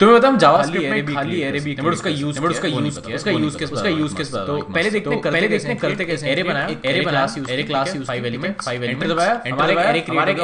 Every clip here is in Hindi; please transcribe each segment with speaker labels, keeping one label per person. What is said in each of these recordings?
Speaker 1: तुम्हें बताऊं जावास्क्रिप्ट में खाली एरे भी उसका यूज तो पहले देखते करते कैसे एरे बनाया array class use 5 element enter दबाया हमारे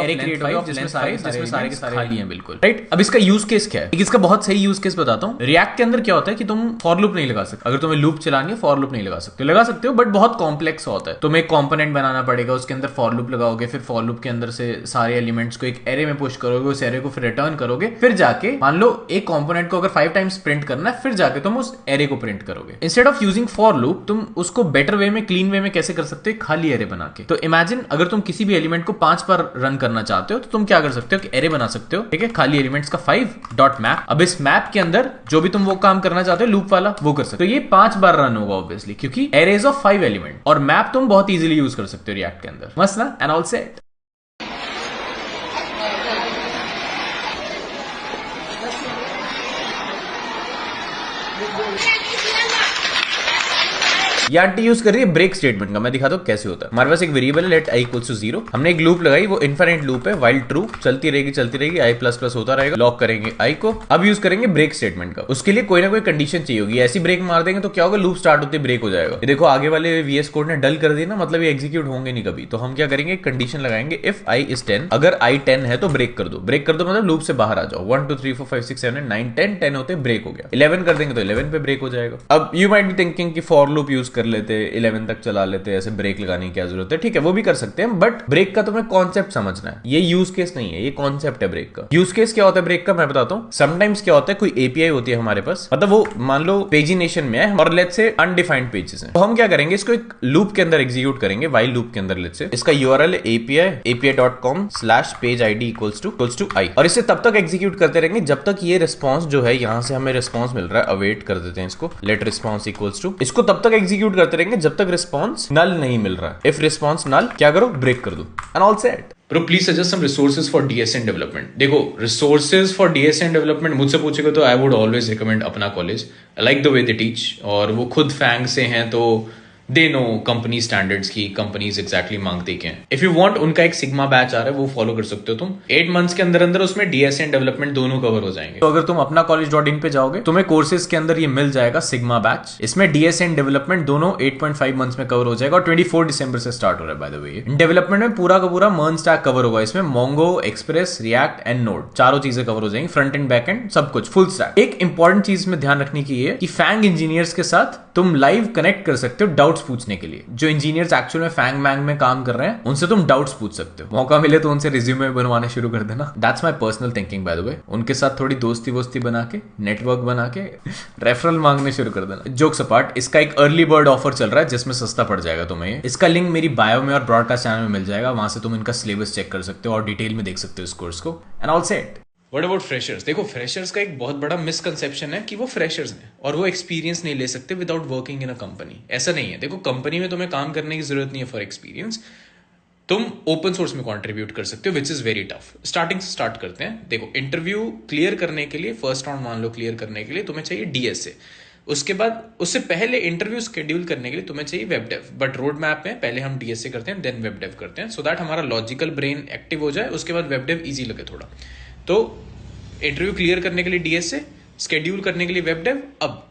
Speaker 1: एरे क्रिएट हो गया जिसमें सारे के सारे खाली हैं बिल्कुल राइट। अब इसका यूज केस क्या है, इसका बहुत सही यूज केस बताता हूं। रिएक्ट के अंदर क्या होता है कि तुम फॉर लूप नहीं लगा सकते, अगर तुम्हें लूप चलानी है फॉर लूप नहीं लगा सकते हो बट बहुत कॉम्प्लेक्स होता है। तुम्हें एक कंपोनेंट बनाना पड़ेगा, उसके अंदर फॉर लूप लगाओगे, फिर फॉर लूप के अंदर से सारे एलिमेंट्स को एक एरे में पुश करोगे, उस एरे को फिर रिटर्न करोगे, फिर जाके मान लो एक कंपोनेंट को अगर 5 टाइम्स प्रिंट करना है फिर जाके तुम उस एरे को प्रिंट करोगे। Instead of using for loop तुम उसको बेटर वे में, क्लीन वे में कैसे कर सकते हो, खाली एरे बना के। तो इमेजिन अगर तुम किसी भी एलिमेंट को 5 बार रन करना चाहते हो तो तुम क्या कर सकते हो कि एरे बना सकते हो, ठीक है, खाली एलिमेंट्स का 5 डॉट मैप। अब इस मैप के अंदर जो भी तुम वो काम करना चाहते हो लूप वाला वो कर सकते हो। तो ये 5 बार रन होगा ऑब्वियसली क्योंकि एरेज ऑफ 5 एलिमेंट, और मैप तुम बहुत इजीली यूज कर सकते हो रिएक्ट के अंदर। मस्त ना, एंड ऑल सेट। ये आंटी यूज कर रही है ब्रेक स्टेटमेंट का। मैं दिखाता हूँ कैसे होता है। हमारे पास एक वेरिएबल है लेट i इक्वल्स टू 0। हमने एक लूप लगाई, वो इनफिनिट लूप है, व्हाइल ट्रू चलती रहेगी i प्लस प्लस होता रहेगा। लॉक करेंगे i को। अब यूज करेंगे ब्रेक स्टेटमेंट का। उसके लिए कोई ना कोई कंडीशन चाहिए होगी। ऐसी ब्रेक मार देंगे तो क्या होगा, लूप स्टार्ट होते ब्रेक हो जाएगा। ये देखो आगे वाले VS कोड ने डल कर दिया ना, मतलब ये एग्जीक्यूट होंगे नहीं कभी। तो हम क्या करेंगे, कंडीशन लगाएंगे इफ i इज 10। अगर i 10 है तो ब्रेक कर दो। ब्रेक कर दो मतलब लूप से बाहर आ जाओ। 1 2 3 4 5 6 7 8 9 10 10 होते ब्रेक हो गया। 11 कर देंगे तो 11 पे ब्रेक हो जाएगा। अब यू माइट बी थिंकिंग कि फॉर लूप यूज कर लेते, 11 तक चला लेते, ऐसे ब्रेक लगाने की क्या जरूरत है। ठीक है, वो भी कर सकते हैं बट ब्रेक का तुम्हें कॉन्सेप्ट समझना है। ये यूज केस नहीं है, ये कॉन्सेप्ट है ब्रेक का। यूज केस क्या होता है ब्रेक का मैं बताता हूँ। समटाइम्स क्या होता है, कोई एपीआई होती है हमारे पास, मतलब वो मान लो पेजिनेशन में है और लेट्स से अनडिफाइंड पेजेस हैं, तो हम क्या करेंगे, इसको एक लूप के अंदर एग्जीक्यूट करेंगे, व्हाइल लूप के अंदर। लेट्स से इसका यूआरएल है api.com/pageid=i, और इसे तब तक एग्जीक्यूट करते रहेंगे जब तक ये रिस्पॉन्स जो है, यहां से हमें रिस्पॉन्स मिल रहा है, अवेट कर देते हैं इसको, लेट रिस्पॉन्स इक्वल्स टू, इसको तब तक एग्जीक्यूट करते रहेंगे जब तक रिस्पॉन्स नल नहीं मिल रहा है। इफ रिस्पॉन्स नल, क्या करो, ब्रेक कर दो, and all set. Bro, please suggest some resources for DSN development. देखो, resources for DSN development मुझसे पूछेगा तो I would always recommend अपना college. I like the way they teach, और वो खुद फैंग से हैं तो दे नो कंपनी स्टैंडर्ड्स की, कंपनीज एग्जैक्टली मांगते क्या है। इफ यू वांट, उनका एक सिग्मा बैच आ रहा है, वो फॉलो कर सकते हो तुम। 8 मंथ्स के अंदर अंदर उसमें DSN डेवलपमेंट दोनों कवर हो जाएंगे। तो अगर तुम अपना college.in पे जाओगे तुम्हें कोर्सेज के अंदर ये मिल जाएगा सिग्मा बैच। इसमें DSN डेवलपमेंट दोनों 8.5 मंथ्स में कवर हो जाएगा, और 24 दिसंबर से स्टार्ट हो रहा है बाय द वे। डेवलपमेंट में पूरा का पूरा मर्न स्टैक कवर होगा। इसमें Mongo, express, react and node चारों चीजें कवर हो जाएंगी, फ्रंट एंड बैक एंड सब कुछ फुल स्टैक। एक इंपॉर्टेंट चीज में ध्यान रखने की है कि फैंग इंजीनियर्स के साथ तुम लाइव कनेक्ट कर सकते हो डाउट्स पूछने के लिए। जो इंजीनियर्स एक्चुअल में फैंग मैंग में काम कर रहे हैं उनसे तुम डाउट्स पूछ सकते हो। मौका मिले तो उनसे रिज्यूमे बनवाने शुरू कर देना। That's my personal thinking by the way. उनके साथ थोड़ी दोस्ती वोस्ती बना के, नेटवर्क बना के रेफरल मांगने शुरू कर देना। जोक्स अपार्ट, इसका एक अर्ली बर्ड ऑफर चल रहा है जिसमें सस्ता पड़ जाएगा तुम्हें। इसका लिंक मेरी बायो में और ब्रॉडकास्ट चैनल में मिल जाएगा, वहां से तुम इनका सिलेबस चेक कर सकते हो और डिटेल में देख सकते हो इस कोर्स को, and all set. What about freshers? देखो, फ्रेशर्स का एक बहुत बड़ा मिसकंसेप्शन है कि वो फ्रेशर्स हैं और वो एक्सपीरियंस नहीं ले सकते without working in a company. ऐसा नहीं है। देखो, कंपनी में तुम्हें काम करने की जरूरत नहीं है फॉर एक्सपीरियंस। तुम ओपन सोर्स में कंट्रीब्यूट कर सकते हो, which is very tough. Starting से स्टार्ट करते हैं। देखो, इंटरव्यू क्लियर करने के लिए, फर्स्ट राउंड मान लो क्लियर करने के लिए तुम्हें चाहिए DSA। उसके बाद, उससे पहले इंटरव्यू शेड्यूल करने के लिए तुम्हें चाहिए web dev. But road map में पहले हम DSA करते हैं, देन वेब डेव करते हैं, सो दैट हमारा लॉजिकल ब्रेन एक्टिव हो जाए। उसके बाद वेब डेव ईजी लगे थोड़ा। तो इंटरव्यू क्लियर करने के लिए DSA, स्केड्यूल करने के लिए वेब डेव। अब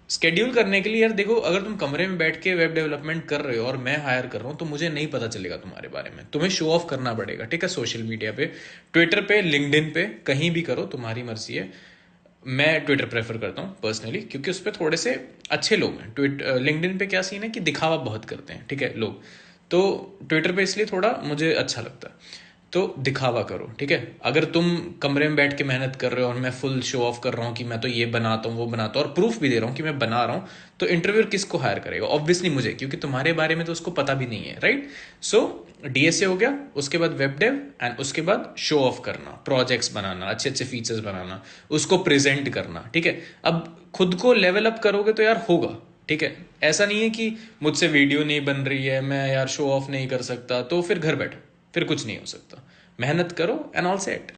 Speaker 1: स्केड्यूल करने के लिए यार देखो, अगर तुम कमरे में बैठ के वेब डेवलपमेंट कर रहे हो और मैं हायर कर रहा हूँ तो मुझे नहीं पता चलेगा तुम्हारे बारे में। तुम्हें शो ऑफ करना पड़ेगा, ठीक है, सोशल मीडिया पे, ट्विटर पे, लिंक्डइन पे, कहीं भी करो, तुम्हारी मर्जी है। मैं ट्विटर प्रेफर करता हूँ पर्सनली, क्योंकि उस पर थोड़े से अच्छे लोग हैं। लिंक्डइन पे क्या सीन है कि दिखावा बहुत करते हैं, ठीक है, लोग। तो ट्विटर पे इसलिए थोड़ा मुझे अच्छा लगता है। तो दिखावा करो, ठीक है। अगर तुम कमरे में बैठ के मेहनत कर रहे हो और मैं फुल शो ऑफ कर रहा हूँ कि मैं तो ये बनाता हूँ वो बनाता हूँ और प्रूफ भी दे रहा हूँ कि मैं बना रहा हूँ, तो इंटरव्यूअर किसको हायर करेगा? ऑब्वियसली मुझे, क्योंकि तुम्हारे बारे में तो उसको पता भी नहीं है, राइट। सो DSA हो गया, उसके बाद वेब डेव, एंड उसके बाद शो ऑफ करना, प्रोजेक्ट्स बनाना, अच्छे अच्छे फीचर्स बनाना, उसको प्रेजेंट करना, ठीक है। अब खुद को लेवल अप करोगे तो यार होगा, ठीक है। ऐसा नहीं है कि मुझसे वीडियो नहीं बन रही है, मैं यार शो ऑफ नहीं कर सकता, तो फिर घर बैठो, फिर कुछ नहीं हो सकता। मेहनत करो, एंड ऑल सेट।